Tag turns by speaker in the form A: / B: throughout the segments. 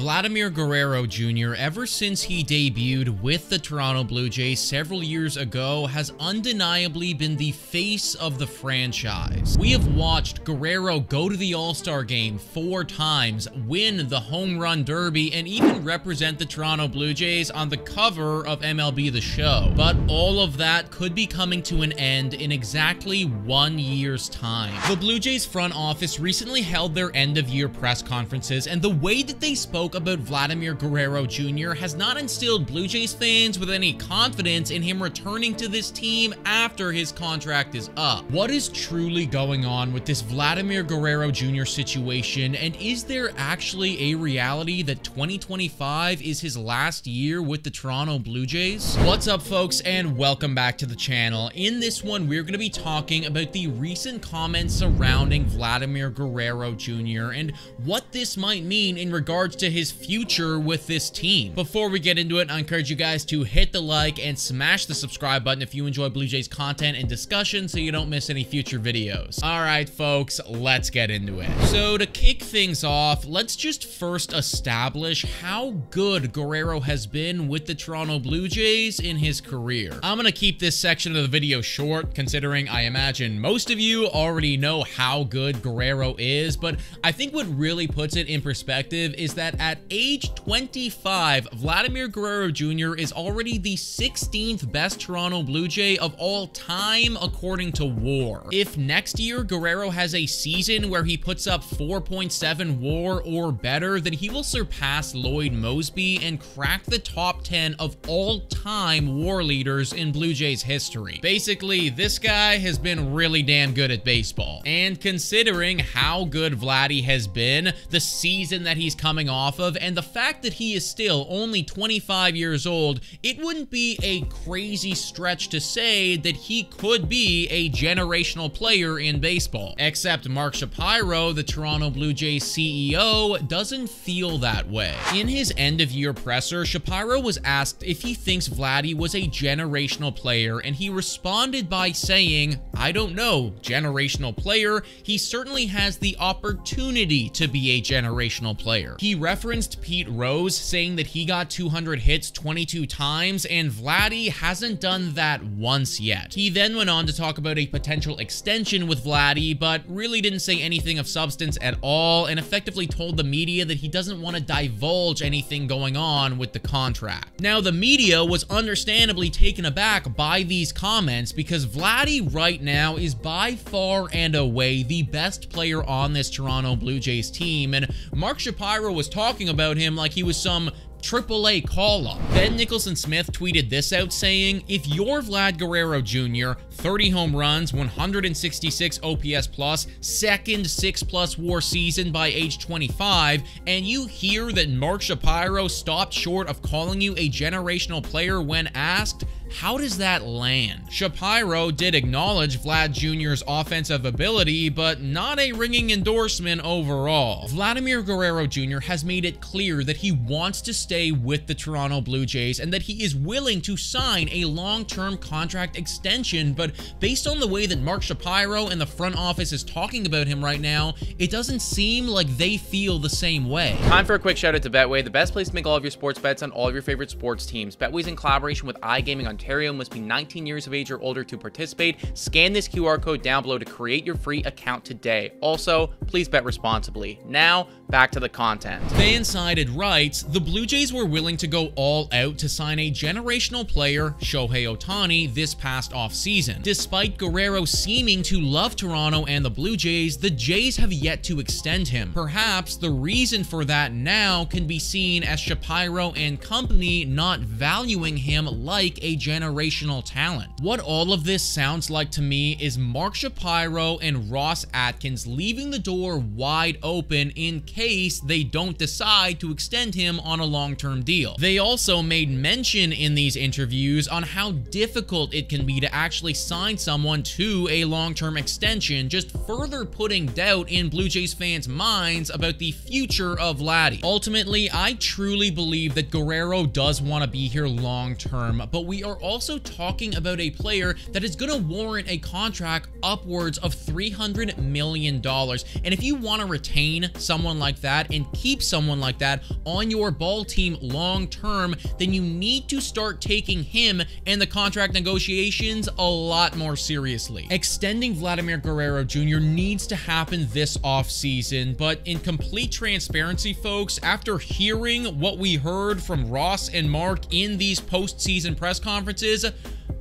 A: Vladimir Guerrero Jr., ever since he debuted with the Toronto Blue Jays several years ago, has undeniably been the face of the franchise. We have watched Guerrero go to the All-Star game 4 times, win the Home Run Derby, and even represent the Toronto Blue Jays on the cover of MLB The Show. But all of that could be coming to an end in exactly 1 year's time. The Blue Jays front office recently held their end-of-year press conferences, and the way that they spoke about Vladimir Guerrero Jr. has not instilled Blue Jays fans with any confidence in him returning to this team after his contract is up. What is truly going on with this Vladimir Guerrero Jr. situation, and is there actually a reality that 2025 is his last year with the Toronto Blue Jays? What's up, folks, and welcome back to the channel. In this one, we're going to be talking about the recent comments surrounding Vladimir Guerrero Jr. and what this might mean in regards to his future with this team. Before we get into it, I encourage you guys to hit the like and smash the subscribe button if you enjoy Blue Jays content and discussion so you don't miss any future videos. Alright folks, let's get into it. So to kick things off, let's just first establish how good Guerrero has been with the Toronto Blue Jays in his career. I'm gonna keep this section of the video short, considering I imagine most of you already know how good Guerrero is, but I think what really puts it in perspective is that at age 25, Vladimir Guerrero Jr. is already the 16th best Toronto Blue Jay of all time, according to WAR. If next year Guerrero has a season where he puts up 4.7 WAR or better, then he will surpass Lloyd Moseby and crack the top 10 of all-time WAR leaders in Blue Jays history. Basically, this guy has been really damn good at baseball. And considering how good Vladdy has been, the season that he's coming off of, and the fact that he is still only 25 years old, it wouldn't be a crazy stretch to say that he could be a generational player in baseball. Except Mark Shapiro, the Toronto Blue Jays CEO, doesn't feel that way. In his end-of-year presser, Shapiro was asked if he thinks Vladdy was a generational player, and he responded by saying, "I don't know, generational player. He certainly has the opportunity to be a generational player." He referenced Pete Rose, saying that he got 200 hits 22 times, and Vladdy hasn't done that once yet. He then went on to talk about a potential extension with Vladdy, but really didn't say anything of substance at all, and effectively told the media that he doesn't want to divulge anything going on with the contract. Now, the media was understandably taken aback by these comments because Vladdy right now is by far and away the best player on this Toronto Blue Jays team, and Mark Shapiro was talking about him like he was some AAA call-up. Ben Nicholson-Smith tweeted this out saying, "If you're Vlad Guerrero Jr., 30 home runs, 166 OPS plus, second 6+ WAR season by age 25, and you hear that Mark Shapiro stopped short of calling you a generational player when asked, how does that land?" Shapiro did acknowledge Vlad Jr.'s offensive ability, but not a ringing endorsement overall. Vladimir Guerrero Jr. has made it clear that he wants to stay with the Toronto Blue Jays and that he is willing to sign a long-term contract extension, but based on the way that Mark Shapiro and the front office is talking about him right now, it doesn't seem like they feel the same way.
B: Time for a quick shout out to Betway, the best place to make all of your sports bets on all of your favorite sports teams. Betway's in collaboration with iGaming Ontario, must be 19 years of age or older to participate. Scan this QR code down below to create your free account today. Also, please bet responsibly. Now, back to the content.
A: Fansided writes, the Blue Jays were willing to go all out to sign a generational player, Shohei Ohtani, this past offseason. Despite Guerrero seeming to love Toronto and the Blue Jays, the Jays have yet to extend him. Perhaps the reason for that now can be seen as Shapiro and company not valuing him like a generational talent. What all of this sounds like to me is Mark Shapiro and Ross Atkins leaving the door wide open in case they don't decide to extend him on a long-term deal. They also made mention in these interviews on how difficult it can be to actually sign someone to a long-term extension, just further putting doubt in Blue Jays fans' minds about the future of Vladdy. Ultimately, I truly believe that Guerrero does want to be here long-term, but we are also talking about a player that is going to warrant a contract upwards of $300 million. And if you want to retain someone like like that and keep someone like that on your ball team long term, then you need to start taking him and the contract negotiations a lot more seriously. Extending Vladimir Guerrero Jr. needs to happen this offseason, but in complete transparency, folks, after hearing what we heard from Ross and Mark in these postseason press conferences,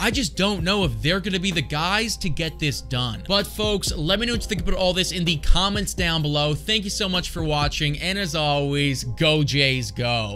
A: I just don't know if they're going to be the guys to get this done. But folks, let me know what you think about all this in the comments down below. Thank you so much for watching, and as always, go Jays go.